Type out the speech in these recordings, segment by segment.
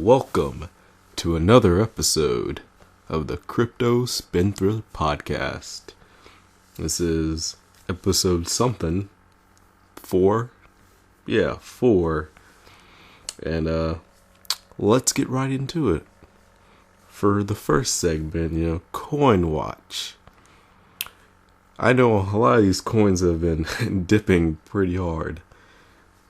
welcome to another episode of the Crypto Spendthrift Podcast. This is episode something, 4? Yeah, 4. And let's get right into it. For the first segment, Coin Watch. I know a lot of these coins have been dipping pretty hard.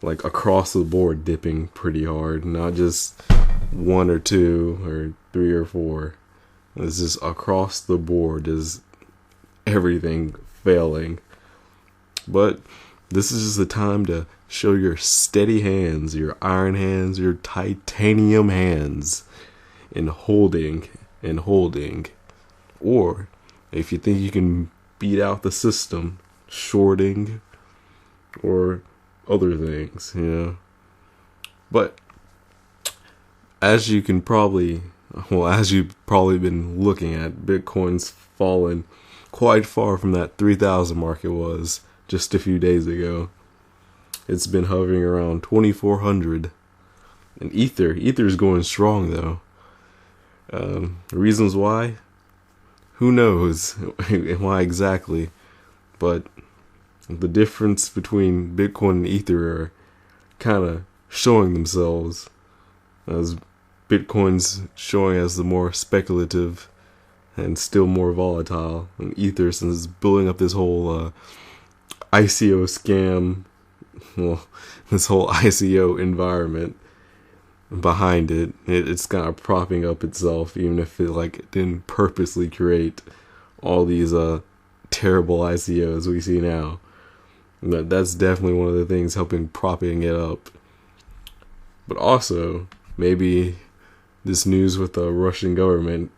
Like across the board dipping pretty hard. Not just 1 or 2 or 3 or 4. It's just across the board is everything failing. But this is just the time to show your steady hands, your iron hands, your titanium hands in holding and holding. Or if you think you can beat out the system, shorting or other things, But as you've probably been looking at, Bitcoin's fallen quite far from that 3,000 mark it was just a few days ago. It's been hovering around 2,400. And Ether's going strong though. Reasons why? Who knows why exactly? But the difference between Bitcoin and Ether are kind of showing themselves, as Bitcoin's showing as the more speculative and still more volatile, and Ether, since it's building up this whole ICO scam, this whole ICO environment behind it, it's kind of propping up itself, even if it didn't purposely create all these terrible ICOs we see now. That's definitely one of the things helping propping it up. But also, maybe this news with the Russian government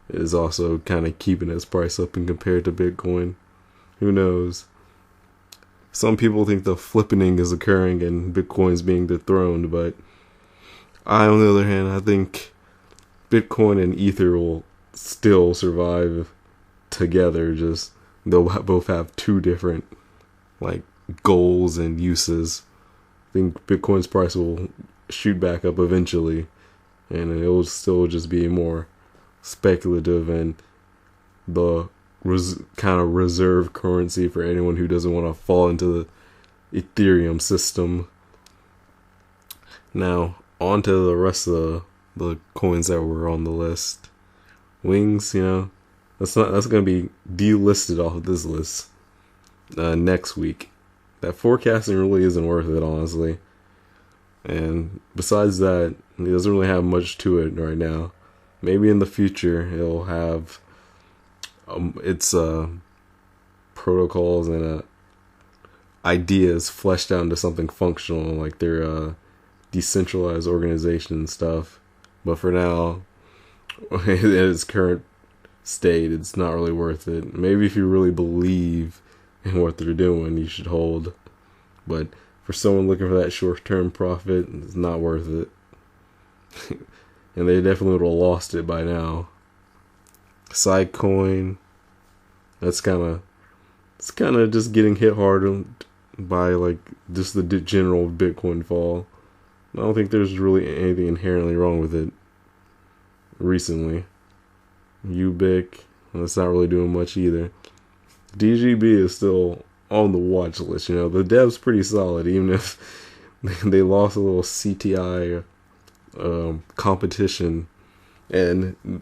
is also kind of keeping its price up and compared to Bitcoin. Who knows? Some people think the flippening is occurring and Bitcoin's being dethroned, but on the other hand, I think Bitcoin and Ether will still survive together. Just they'll both have two different goals and uses. I think Bitcoin's price will shoot back up eventually, and it will still just be more speculative and the kind of reserve currency for anyone who doesn't want to fall into the Ethereum system. Now, on to the rest of the coins that were on the list. Wings, that's going to be delisted off of this list next week. That forecasting really isn't worth it, honestly. And besides that, it doesn't really have much to it right now. Maybe in the future it'll have its protocols and ideas fleshed out into something functional, like their decentralized organization and stuff. But for now, in its current state, it's not really worth it. Maybe if you really believe in what they're doing, you should hold. But for someone looking for that short-term profit, it's not worth it. And they definitely would have lost it by now. Sidecoin, it's kind of just getting hit hard by just the general Bitcoin fall. I don't think there's really anything inherently wrong with it recently. Ubic, that's not really doing much either. DGB is still on the watch list. The dev's pretty solid, even if they lost a little CTI competition and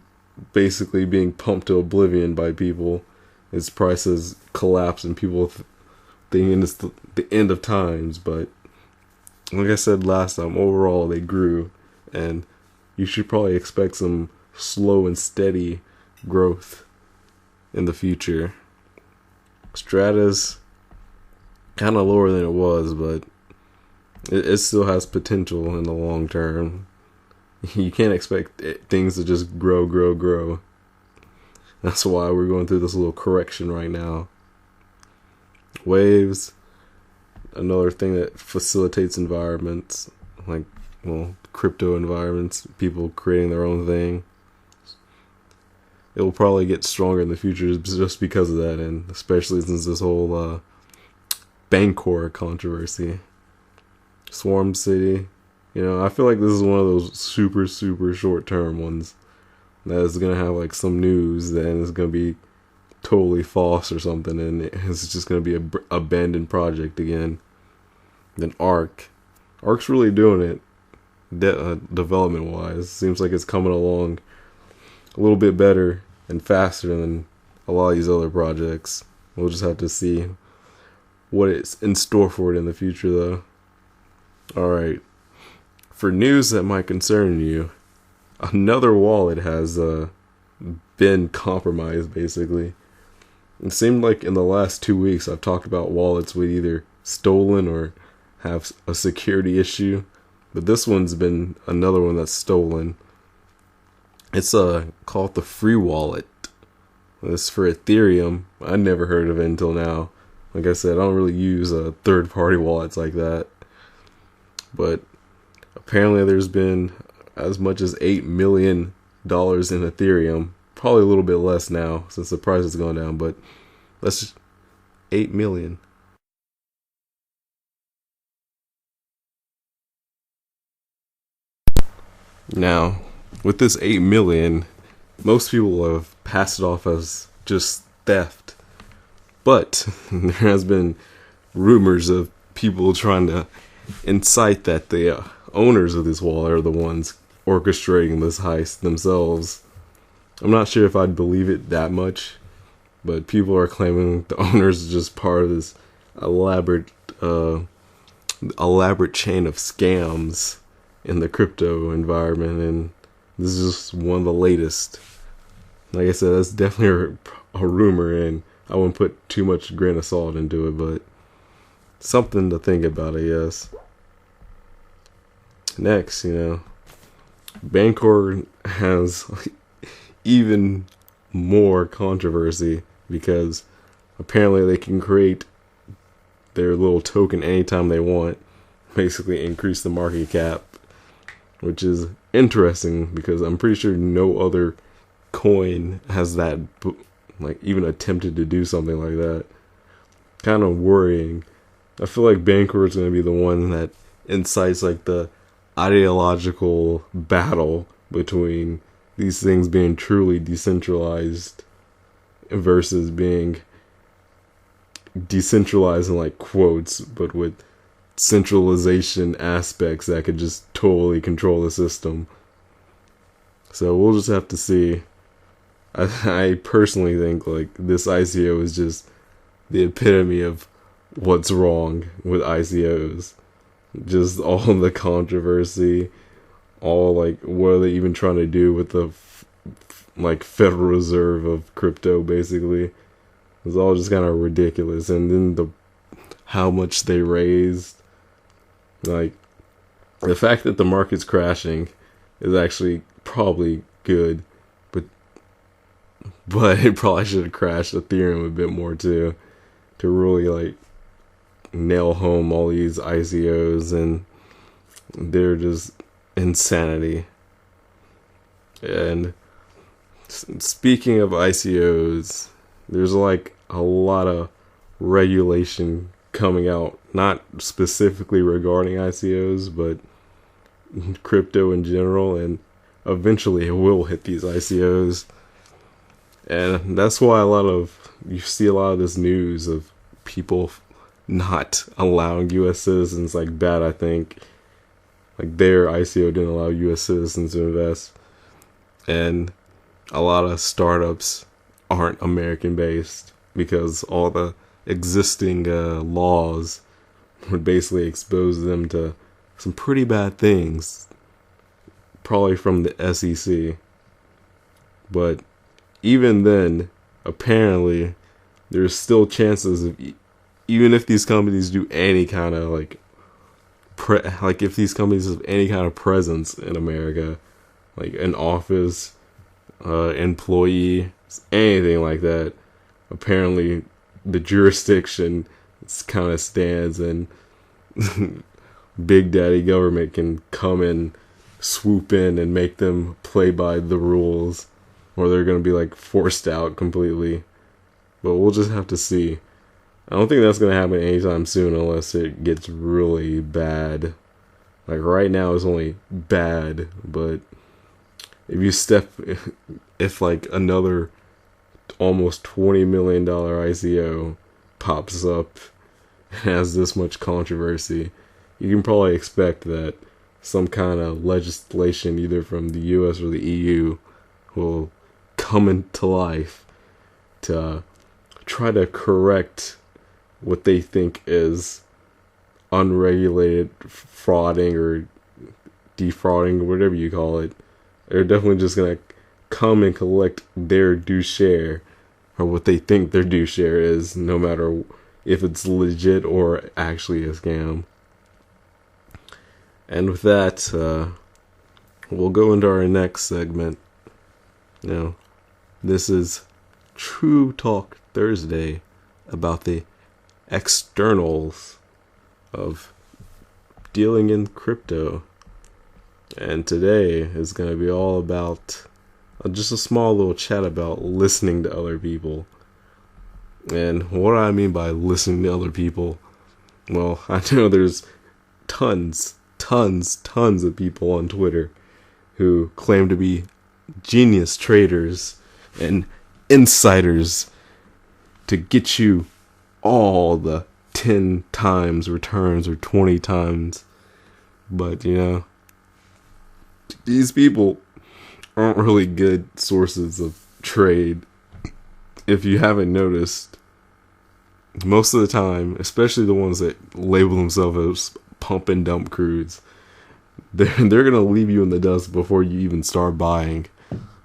basically being pumped to oblivion by people. Its prices collapse and people thinking it's the end of times. But like I said last time, overall they grew, and you should probably expect some slow and steady growth in the future. Strata's kind of lower than it was, but it still has potential in the long term. You can't expect things to just grow. That's why we're going through this little correction right now. Waves, another thing that facilitates environments, crypto environments, people creating their own thing. It will probably get stronger in the future just because of that, and especially since this whole Bancor controversy. Swarm City, You know, I feel like this is one of those super, super short term ones that is going to have like some news, then it's going to be totally false or something, and it's just going to be a abandoned project again. Then Ark's really doing it development wise. Seems like it's coming along a little bit better and faster than a lot of these other projects. We'll just have to see what it's in store for it in the future, though. Alright. For news that might concern you, another wallet has been compromised, basically. It seemed like in the last 2 weeks I've talked about wallets with either stolen or have a security issue. But this one's been another one that's stolen. It's called the Freewallet. It's for Ethereum. I never heard of it until now. Like I said, I don't really use third-party wallets like that. But apparently there's been as much as $8 million in Ethereum. Probably a little bit less now since the price has gone down, but let's just 8 million. Now, with this 8 million, most people have passed it off as just theft. But there has been rumors of people trying to incite that the owners of this wallet are the ones orchestrating this heist themselves. I'm not sure if I'd believe it that much, but people are claiming the owners are just part of this elaborate chain of scams in the crypto environment, and this is just one of the latest. Like I said, that's definitely a rumor, and I wouldn't put too much grain of salt into it, but something to think about, I guess. Next, Bancor has even more controversy because apparently they can create their little token anytime they want, basically increase the market cap, which is interesting because I'm pretty sure no other coin has that, like, even attempted to do something like that. Kind of worrying. I feel like Bancor is going to be the one that incites like the ideological battle between these things being truly decentralized versus being decentralized in like quotes, but with centralization aspects that could just totally control the system. So we'll just have to see. I personally think like this ICO is just the epitome of what's wrong with ICOs. Just all the controversy, all like what are they even trying to do with the like Federal Reserve of crypto, basically. It's all just kind of ridiculous. And then how much they raised, like the fact that the market's crashing is actually probably good, but it probably should have crashed Ethereum a bit more too, to really like nail home all these ICOs, and they're just insanity. And speaking of ICOs, there's like a lot of regulation coming out, not specifically regarding ICOs, but crypto in general, and eventually it will hit these ICOs. And that's why you see a lot of this news of people not allowing U.S. citizens, like that, I think. Like their ICO didn't allow U.S. citizens to invest. And a lot of startups aren't American based because all the existing laws would basically expose them to some pretty bad things, probably from the SEC. But even then, apparently, there's still chances of, even if these companies do any kind of like if these companies have any kind of presence in America, like an office, employee, anything like that, apparently the jurisdiction kind of stands, and Big Daddy government can come and swoop in and make them play by the rules, or they're going to be like forced out completely. But we'll just have to see. I don't think that's going to happen anytime soon unless it gets really bad. Like right now is only bad, but if like another almost $20 million ICO pops up and has this much controversy, you can probably expect that some kind of legislation, either from the US or the EU, will come into life to try to correct what they think is unregulated frauding or defrauding or whatever you call it. They're definitely just gonna come and collect their due share, or what they think their due share is, no matter if it's legit or actually a scam. And with that, we'll go into our next segment. Now, this is True Talk Thursday, about the externals of dealing in crypto. And today is going to be all about just a small little chat about listening to other people. And what I mean by listening to other people, well, I know there's tons of people on Twitter who claim to be genius traders and insiders to get you all the 10 times returns or 20 times. But, these people aren't really good sources of trade. If you haven't noticed, most of the time, especially the ones that label themselves as pump and dump crews, they're gonna leave you in the dust before you even start buying.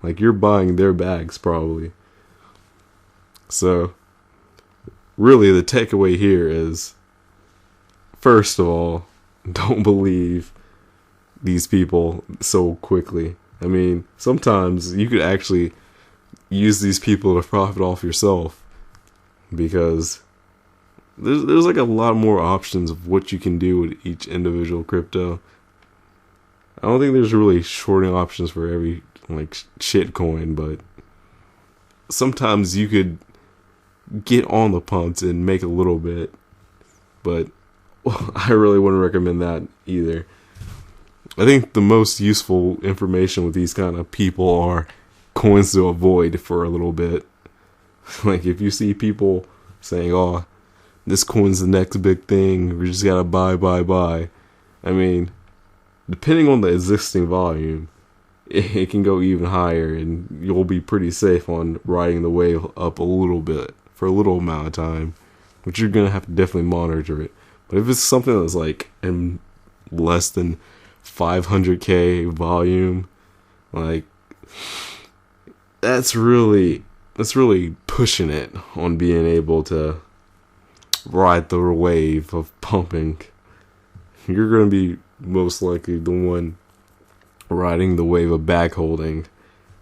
Like, you're buying their bags probably. So really the takeaway here is, first of all, don't believe these people so quickly. I mean, sometimes you could actually use these people to profit off yourself, because there's like a lot more options of what you can do with each individual crypto. I don't think there's really shorting options for every like shit coin, but sometimes you could get on the pumps and make a little bit, but I really wouldn't recommend that either. I think the most useful information with these kind of people are coins to avoid for a little bit. Like, if you see people saying, oh, this coin's the next big thing, we just gotta buy. I mean, depending on the existing volume, it can go even higher, and you'll be pretty safe on riding the wave up a little bit for a little amount of time, but you're gonna have to definitely monitor it. But if it's something that's like in less than 500k volume, like, that's really pushing it on being able to ride the wave of pumping. You're gonna be most likely the one riding the wave of bag holding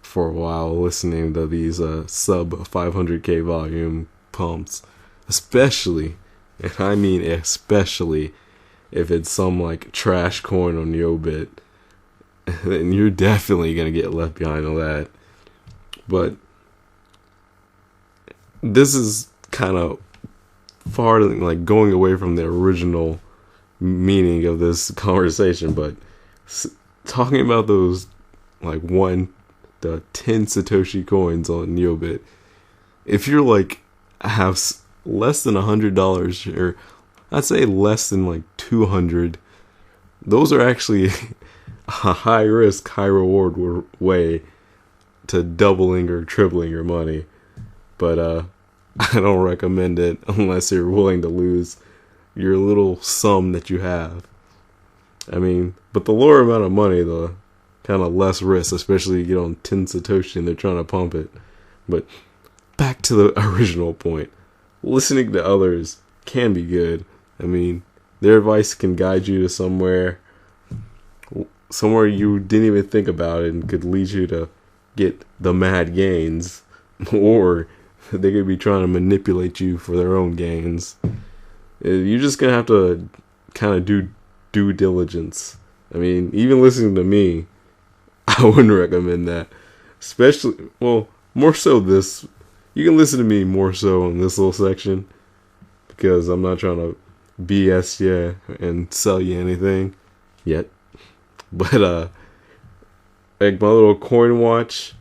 for a while, listening to these sub 500k volume pumps, especially, and I mean especially, if it's some like trash coin on Yobit, then you're definitely gonna get left behind on that. But this is kind of far, like, going away from the original meaning of this conversation, but talking about those like the 10 Satoshi coins on Neobit, if you're like have less than $100, or I'd say less than like 200, those are actually a high risk, high reward way to doubling or tripling your money. But I don't recommend it unless you're willing to lose your little sum that you have. I mean, but the lower amount of money, the kind of less risk, especially you get on 10 Satoshi and they're trying to pump it. But back to the original point, listening to others can be good. I mean, their advice can guide you to somewhere you didn't even think about it, and could lead you to get the mad gains, or they could be trying to manipulate you for their own gains. You're just gonna have to kind of do due diligence. I mean, even listening to me, I wouldn't recommend that. Especially, well, more so this. You can listen to me more so in this little section, because I'm not trying to BS you and sell you anything. yet. But like my little coin watch,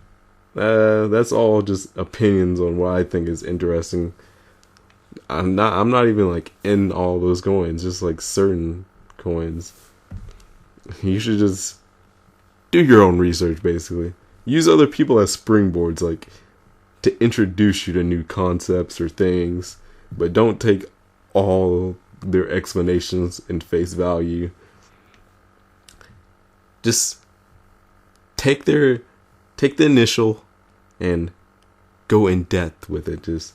that's all just opinions on what I think is interesting. I'm not even like in all those coins, just like certain coins. You should just do your own research, basically. Use other people as springboards, like to introduce you to new concepts or things, but don't take all their explanations in face value. Just take the initial and go in depth with it. Just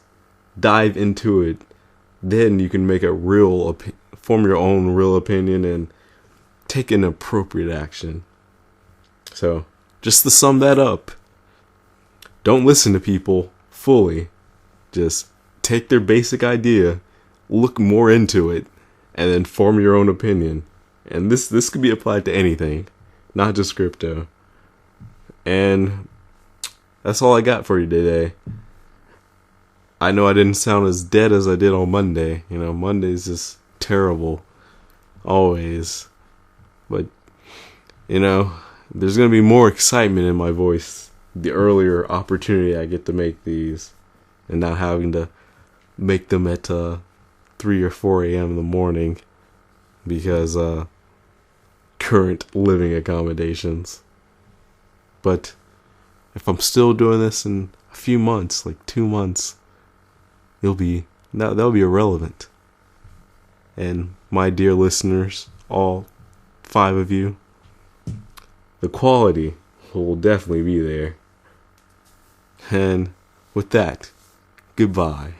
dive into it. Then you can make a form your own real opinion and take an appropriate action. So, just to sum that up, don't listen to people fully. Just take their basic idea, look more into it, and then form your own opinion. And this could be applied to anything, not just crypto. And that's all I got for you today. I know I didn't sound as dead as I did on Monday. You know, Monday's just terrible. Always. But, you know, there's going to be more excitement in my voice the earlier opportunity I get to make these. And not having to make them at 3 or 4 a.m. in the morning. Because current living accommodations. But if I'm still doing this in a few months, like 2 months, that'll be irrelevant. And my dear listeners, all 5 of you, the quality will definitely be there. And with that, goodbye.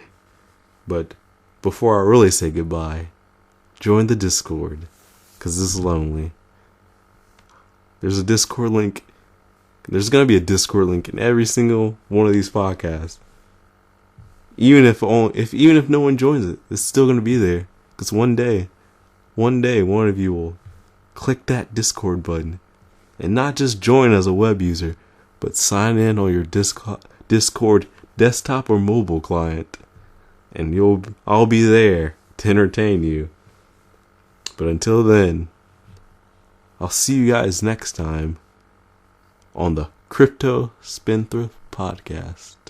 But before I really say goodbye, join the Discord, because this is lonely. There's a Discord link. There's going to be a Discord link in every single one of these podcasts. Even if no one joins it, it's still going to be there. Because one day, one of you will click that Discord button and not just join as a web user, but sign in on your Discord desktop or mobile client, and I'll be there to entertain you. But until then, I'll see you guys next time on the Crypto Spendthrift Podcast.